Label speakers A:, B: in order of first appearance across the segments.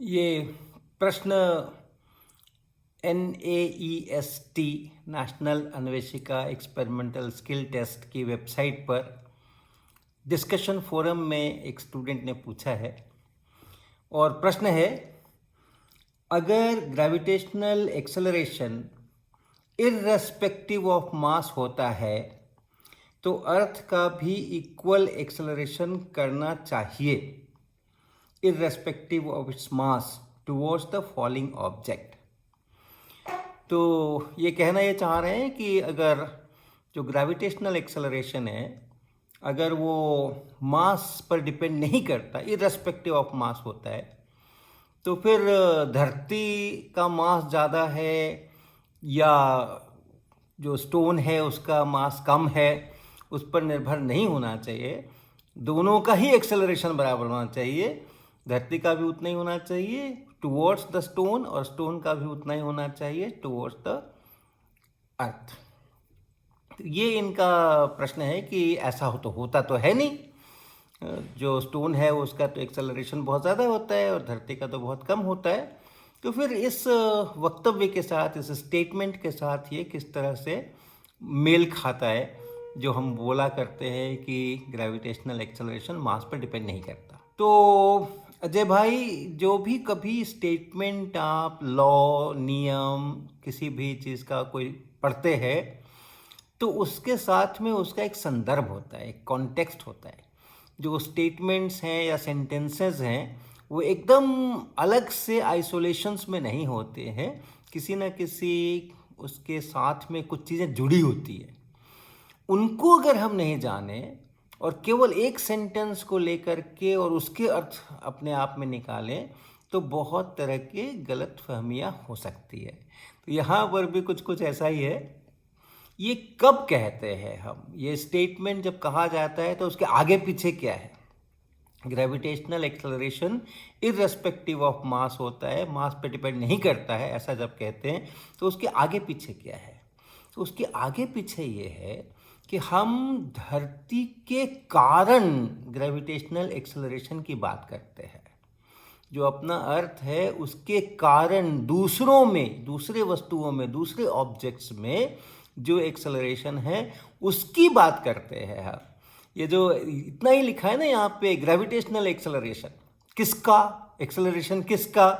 A: ये प्रश्न NAEST national Anveshika experimental skill test की वेबसाइट पर डिस्कशन फोरम में एक स्टूडेंट ने पूछा है और प्रश्न है, अगर gravitational acceleration irrespective of mass होता है तो अर्थ का भी इक्वल एक्सेलरेशन करना चाहिए irrespective of its mass towards the falling object. तो ये कहना ये चाह रहे हैं कि अगर जो ग्रेविटेशनल एक्सेलरेशन है, अगर वो मास पर डिपेंड नहीं करता, इर्रेस्पेक्टिव ऑफ मास होता है, तो फिर धरती का मास ज़्यादा है या जो स्टोन है उसका मास कम है, उस पर निर्भर नहीं होना चाहिए। दोनों का ही एक्सेलरेशन बराबर होना चाहिए। धरती का भी उतना ही होना चाहिए टुवर्ड्स द स्टोन और स्टोन का भी उतना ही होना चाहिए टुवर्ड्स द अर्थ। तो ये इनका प्रश्न है कि ऐसा तो होता तो है नहीं। जो स्टोन है उसका तो एक्सेलरेशन बहुत ज़्यादा होता है और धरती का तो बहुत कम होता है। तो फिर इस वक्तव्य के साथ, इस स्टेटमेंट के साथ ये किस तरह से मेल खाता है जो हम बोला करते हैं कि ग्रेविटेशनल एक्सेलरेशन मास पर डिपेंड नहीं करता। तो अजय भाई, जो भी कभी स्टेटमेंट आप लॉ, नियम, किसी भी चीज़ का कोई पढ़ते हैं तो उसके साथ में उसका एक संदर्भ होता है, एक कॉन्टेक्स्ट होता है। जो स्टेटमेंट्स हैं या सेंटेंसेस हैं वो एकदम अलग से आइसोलेशंस में नहीं होते हैं, किसी न किसी उसके साथ में कुछ चीज़ें जुड़ी होती है। उनको अगर हम नहीं जाने और केवल एक सेंटेंस को लेकर के और उसके अर्थ अपने आप में निकालें तो बहुत तरह की गलत फहमियाँ हो सकती है। तो यहाँ पर भी कुछ कुछ ऐसा ही है। ये कब कहते हैं हम, ये स्टेटमेंट जब कहा जाता है तो उसके आगे पीछे क्या है? Gravitational acceleration irrespective of mass होता है, मास पे डिपेंड नहीं करता है, ऐसा जब कहते हैं तो उसके आगे पीछे क्या है? तो उसके आगे पीछे ये है कि हम धरती के कारण ग्रेविटेशनल एक्सेलरेशन की बात करते हैं। जो अपना अर्थ है उसके कारण दूसरों में, दूसरे वस्तुओं में, दूसरे ऑब्जेक्ट्स में जो एक्सेलरेशन है उसकी बात करते हैं हम। ये जो इतना ही लिखा है ना यहाँ पे, ग्रेविटेशनल एक्सेलरेशन, किसका एक्सेलरेशन, किसका,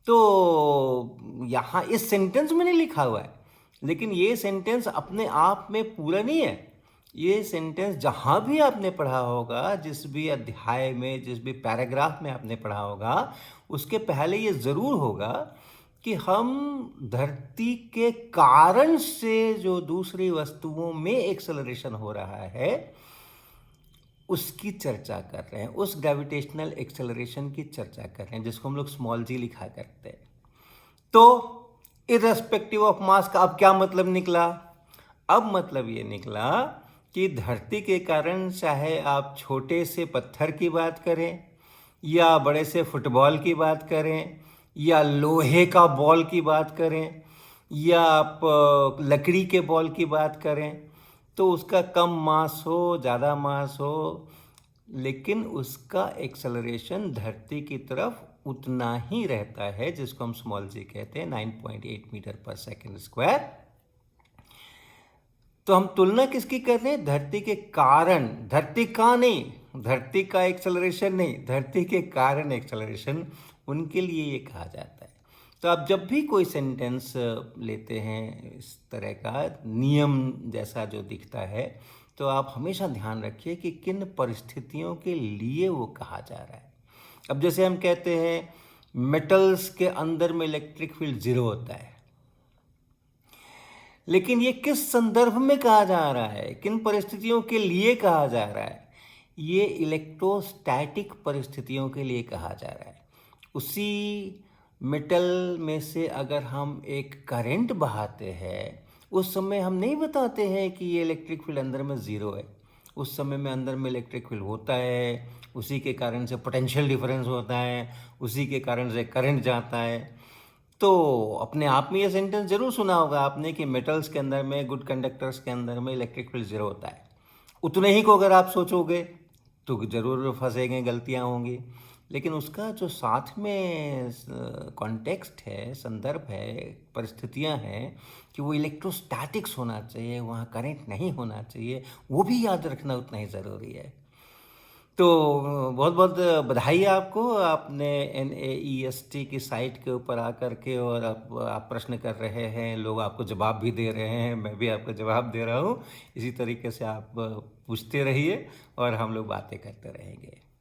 A: तो यहाँ इस सेंटेंस में नहीं लिखा हुआ है। लेकिन ये सेंटेंस अपने आप में पूरा नहीं है। ये सेंटेंस जहाँ भी आपने पढ़ा होगा, जिस भी अध्याय में, जिस भी पैराग्राफ में आपने पढ़ा होगा, उसके पहले ये ज़रूर होगा कि हम धरती के कारण से जो दूसरी वस्तुओं में एक्सेलरेशन हो रहा है उसकी चर्चा कर रहे हैं, उस ग्रेविटेशनल एक्सेलरेशन की चर्चा कर रहे हैं, जिसको हम लोग स्मॉल जी लिखा करते हैं। तो इर्रेस्पेक्टिव ऑफ मास का अब क्या मतलब निकला? अब मतलब ये निकला कि धरती के कारण चाहे आप छोटे से पत्थर की बात करें या बड़े से फुटबॉल की बात करें या लोहे का बॉल की बात करें या आप लकड़ी के बॉल की बात करें, तो उसका कम मास हो, ज़्यादा मास हो, लेकिन उसका एक्सेलरेशन धरती की तरफ उतना ही रहता है, जिसको हम स्मॉल जी कहते हैं, 9.8 मीटर पर सेकेंड स्क्वायर। तो हम तुलना किसकी कर रहे हैं? धरती के कारण, धरती का नहीं, धरती का एक्सेलरेशन नहीं, धरती के कारण एक्सेलरेशन, उनके लिए ये कहा जाता है। तो आप जब भी कोई सेंटेंस लेते हैं इस तरह का नियम जैसा जो दिखता है, तो आप हमेशा ध्यान रखिए कि किन परिस्थितियों के लिए वो कहा जा रहा है। अब जैसे हम कहते हैं मेटल्स के अंदर में इलेक्ट्रिक फील्ड जीरो होता है, लेकिन ये किस संदर्भ में कहा जा रहा है, किन परिस्थितियों के लिए कहा जा रहा है? ये इलेक्ट्रोस्टैटिक परिस्थितियों के लिए कहा जा रहा है। उसी मेटल में से अगर हम एक करंट बहाते हैं, उस समय हम नहीं बताते हैं कि ये इलेक्ट्रिक फील्ड अंदर में ज़ीरो है। उस समय में अंदर में इलेक्ट्रिक फील्ड होता है, उसी के कारण से पोटेंशियल डिफरेंस होता है, उसी के कारण से करंट जाता है। तो अपने आप में ये सेंटेंस जरूर सुना होगा आपने कि मेटल्स के अंदर में, गुड कंडक्टर्स के अंदर में इलेक्ट्रिक फील्ड जीरो होता है। उतने ही को अगर आप सोचोगे तो जरूर फंसेंगे, गलतियां होंगी। लेकिन उसका जो साथ में कॉन्टेक्स्ट है, संदर्भ है, परिस्थितियां हैं कि वो इलेक्ट्रोस्टैटिक्स होना चाहिए, वहाँ करंट नहीं होना चाहिए, वो भी याद रखना उतना ही ज़रूरी है। तो बहुत बहुत बधाई आपको, आपने NAEST की साइट के ऊपर आकर के और आप प्रश्न कर रहे हैं, लोग आपको जवाब भी दे रहे हैं, मैं भी आपको जवाब दे रहा हूँ। इसी तरीके से आप पूछते रहिए और हम लोग बातें करते रहेंगे।